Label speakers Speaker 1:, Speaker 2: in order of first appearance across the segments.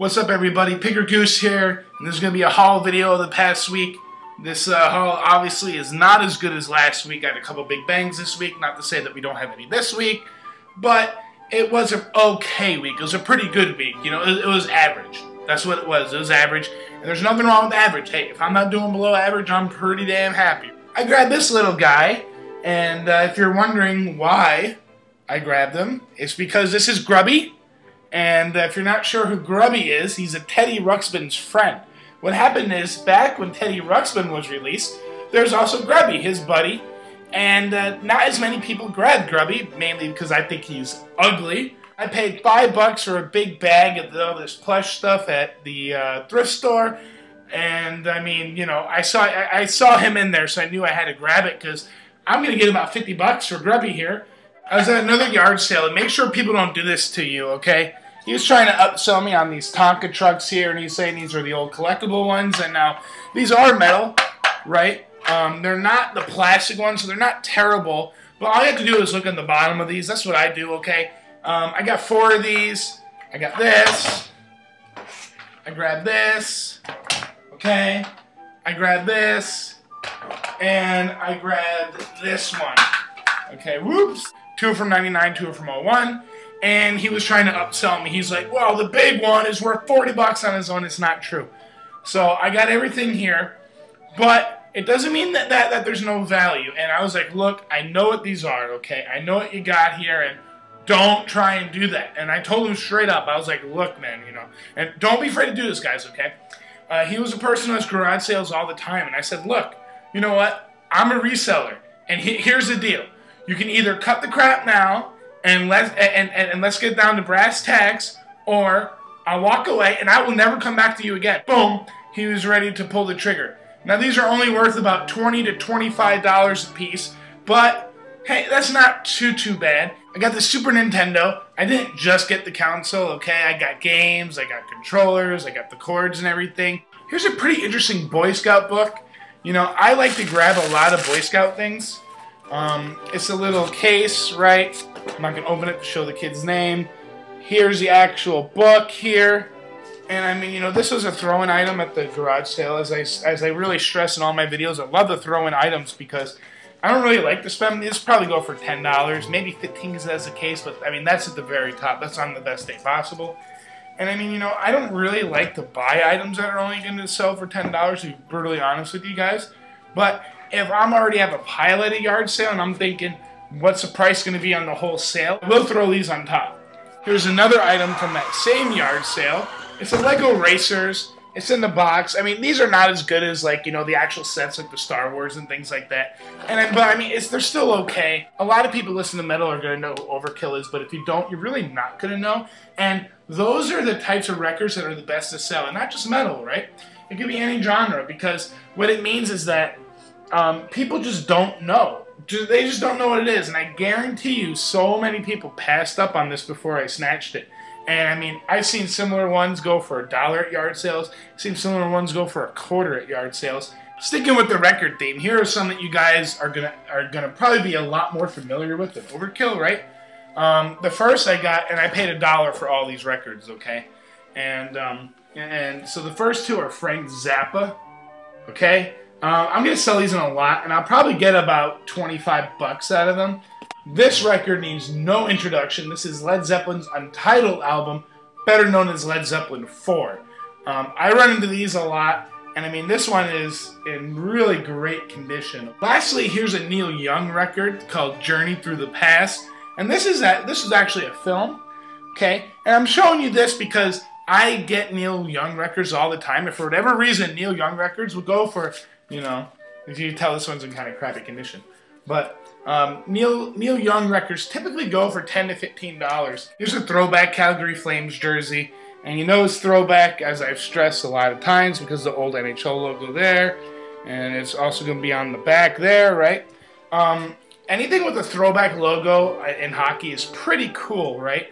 Speaker 1: What's up, everybody? Pigger Goose here, and this is going to be a haul video of the past week. This haul obviously is not as good as last week. I had a couple big bangs this week, not to say that we don't have any this week, but it was an okay week. It was a pretty good week. You know, it was average. That's what it was. It was average, and there's nothing wrong with average. Hey, if I'm not doing below average, I'm pretty damn happy. I grabbed this little guy, and if you're wondering why I grabbed him, it's because this is Grubby. And if you're not sure who Grubby is, he's a Teddy Ruxpin's friend. What happened is, back when Teddy Ruxpin was released, there's also Grubby, his buddy. And not as many people grabbed Grubby, mainly because I think he's ugly. I paid $5 for a big bag of all this plush stuff at the thrift store. And, I mean, you know, I saw him in there, so I knew I had to grab it, because I'm going to get about $50 for Grubby here. I was at another yard sale, and make sure people don't do this to you, okay? He was trying to upsell me on these Tonka trucks here, and he's saying these are the old collectible ones, and now these are metal, right? They're not the plastic ones, so they're not terrible, but all you have to do is look at the bottom of these. That's what I do, okay? I got 4 of these. I got this. I grabbed this. Okay? I grabbed this. And I grabbed this one. Okay, whoops. 2 from 99, 2 from 01. And he was trying to upsell me. He's like, well, the big one is worth $40 on his own. It's not true. So I got everything here, but it doesn't mean that there's no value. And I was like, look, I know what these are, okay? I know what you got here, and don't try and do that. And I told him straight up. I was like, look, man, you know, and don't be afraid to do this, guys, okay? He was a person who has garage sales all the time, and I said, look, you know what? I'm a reseller, and here's the deal. You can either cut the crap now, and let's get down to brass tacks, or I'll walk away and I will never come back to you again. Boom, he was ready to pull the trigger. Now these are only worth about $20 to $25 a piece, but hey, that's not too bad. I got the Super Nintendo. I didn't just get the console, okay? I got games, I got controllers, I got the cords and everything. Here's a pretty interesting Boy Scout book. You know, I like to grab a lot of Boy Scout things. It's a little case, right? I'm not going to open it to show the kid's name. Here's the actual book here. And I mean, you know, this was a throw-in item at the garage sale. As I really stress in all my videos, I love the throw-in items because I don't really like to spend. These probably go for $10, maybe $15 as that's the case, but I mean, that's at the very top. That's on the best day possible. And I mean, you know, I don't really like to buy items that are only going to sell for $10, to be brutally honest with you guys. But if I'm already have a pile at a yard sale and I'm thinking, what's the price going to be on the whole sale? We'll throw these on top. Here's another item from that same yard sale. It's a Lego Racers. It's in the box. I mean, these are not as good as, like, you know, the actual sets like the Star Wars and things like that. But I mean, they're still okay. A lot of people listen to metal are going to know what Overkill is, but if you don't, you're really not going to know. And those are the types of records that are the best to sell, and not just metal, right? It could be any genre, because what it means is that people just don't know. They just don't know what it is, and I guarantee you so many people passed up on this before I snatched it. And I mean, I've seen similar ones go for $1 at yard sales. I've seen similar ones go for $0.25 at yard sales. Sticking with the record theme, here are some that you guys are gonna probably be a lot more familiar with than Overkill, right? The first I got, and I paid $1 for all these records, okay? And so the first 2 are Frank Zappa, okay? I'm going to sell these in a lot, and I'll probably get about $25 out of them. This record needs no introduction. This is Led Zeppelin's Untitled album, better known as Led Zeppelin 4. I run into these a lot, and I mean, this one is in really great condition. Lastly, here's a Neil Young record called Journey Through the Past, and this is actually a film, okay? And I'm showing you this because I get Neil Young records all the time, and for whatever reason, Neil Young records will go for, you know, if you tell this one's in kind of crappy condition. But Neil Young records typically go for $10 to $15. Here's a throwback Calgary Flames jersey. And you know it's throwback, as I've stressed a lot of times, because the old NHL logo there. And it's also going to be on the back there, right? Anything with a throwback logo in hockey is pretty cool, right?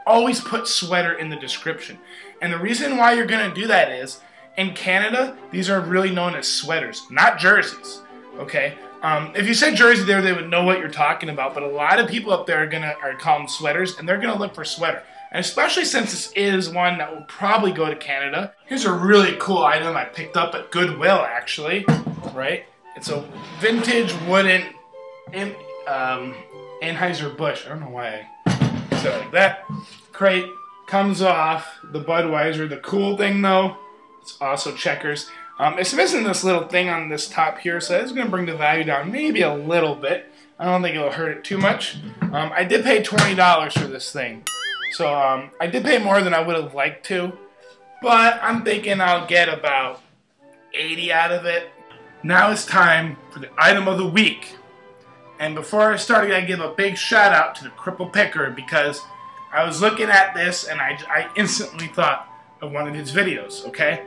Speaker 1: Always put sweater in the description. And the reason why you're going to do that is, in Canada, these are really known as sweaters, not jerseys, okay? If you said jersey there, they would know what you're talking about, but a lot of people up there are call them sweaters, and they're going to look for sweater. And especially since this is one that will probably go to Canada. Here's a really cool item I picked up at Goodwill, actually, right? It's a vintage wooden Anheuser-Busch. I don't know why I said it like that. Crate comes off the Budweiser. The cool thing, though, it's also Checkers. It's missing this little thing on this top here, so it's going to bring the value down maybe a little bit. I don't think it'll hurt it too much. I did pay $20 for this thing. So I did pay more than I would have liked to. But I'm thinking I'll get about 80 out of it. Now it's time for the item of the week. And before I start, I gotta give a big shout out to the Cripple Picker, because I was looking at this and I instantly thought of one of his videos, okay?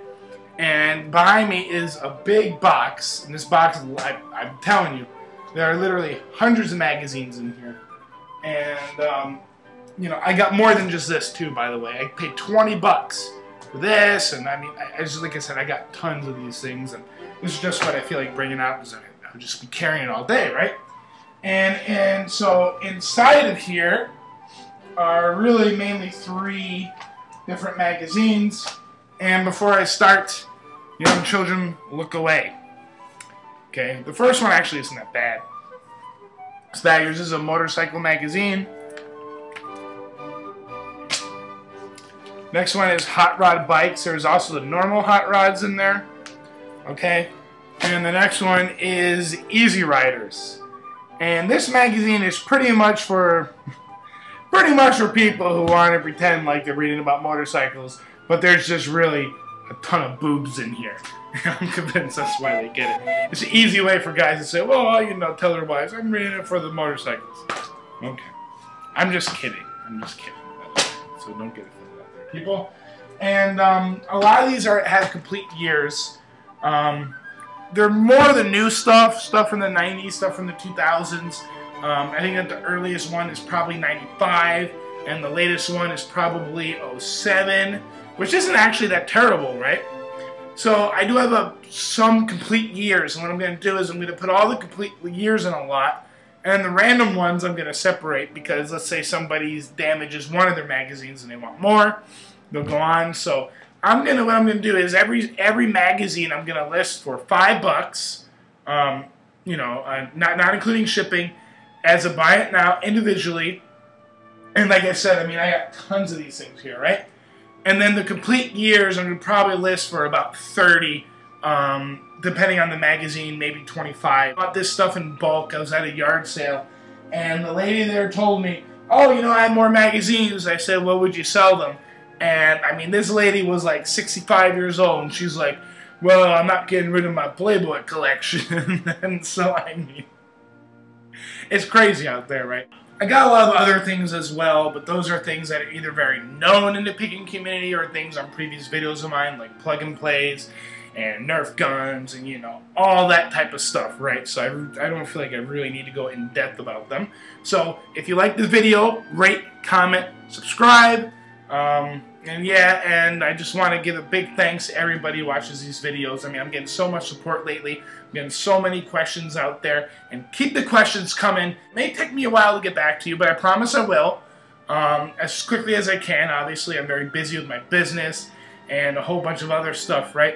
Speaker 1: And behind me is a big box. And this box, I'm telling you, there are literally hundreds of magazines in here. And, you know, I got more than just this, too, by the way. I paid 20 bucks for this, and I mean, like I said, I got tons of these things, and this is just what I feel like bringing out, because I would just be carrying it all day, right? And so inside of here are really mainly 3 different magazines. And before I start, young children, look away. Okay, the first one actually isn't that bad. This is a motorcycle magazine. Next one is Hot Rod Bikes. There's also the normal hot rods in there. Okay, and the next one is Easy Riders. And this magazine is pretty much for people who want to pretend like they're reading about motorcycles, but there's just really a ton of boobs in here. I'm convinced that's why they get it. It's an easy way for guys to say, well, you know, tell their wives, I'm reading it for the motorcycles. Okay. I'm just kidding. I'm just kidding. So don't get offended out there, people. And a lot of these have complete years. They're more the new stuff from the 90s, stuff from the 2000s. I think that the earliest one is probably 95, and the latest one is probably 07, which isn't actually that terrible, right? So I do have some complete years, and what I'm going to do is I'm going to put all the complete years in a lot, and the random ones I'm going to separate, because let's say somebody damages one of their magazines and they want more, they'll go on. So what I'm gonna do is every magazine I'm gonna list for $5, you know, not including shipping, as a buy it now individually. And like I said, I mean, I got tons of these things here, right? And then the complete years I'm gonna probably list for about 30, depending on the magazine, maybe 25. I bought this stuff in bulk. I was at a yard sale, and the lady there told me, "Oh, you know, I have more magazines." I said, "What would you sell them?" And, I mean, this lady was like 65 years old, and she's like, "Well, I'm not getting rid of my Playboy collection." And so, I mean, it's crazy out there, right? I got a lot of other things as well, but those are things that are either very known in the picking community or things on previous videos of mine, like plug and plays and Nerf guns and, you know, all that type of stuff, right? So I don't feel like I really need to go in depth about them. So if you like this video, rate, comment, subscribe. And yeah, and I just want to give a big thanks to everybody who watches these videos. I mean, I'm getting so much support lately. I'm getting so many questions out there. And keep the questions coming. It may take me a while to get back to you, but I promise I will. As quickly as I can. Obviously, I'm very busy with my business and a whole bunch of other stuff, right?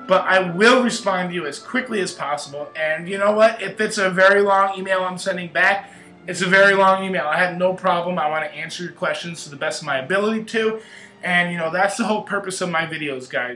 Speaker 1: But I will respond to you as quickly as possible. And you know what? If it's a very long email I'm sending back, it's a very long email. I have no problem. I want to answer your questions to the best of my ability to. And, you know, that's the whole purpose of my videos, guys.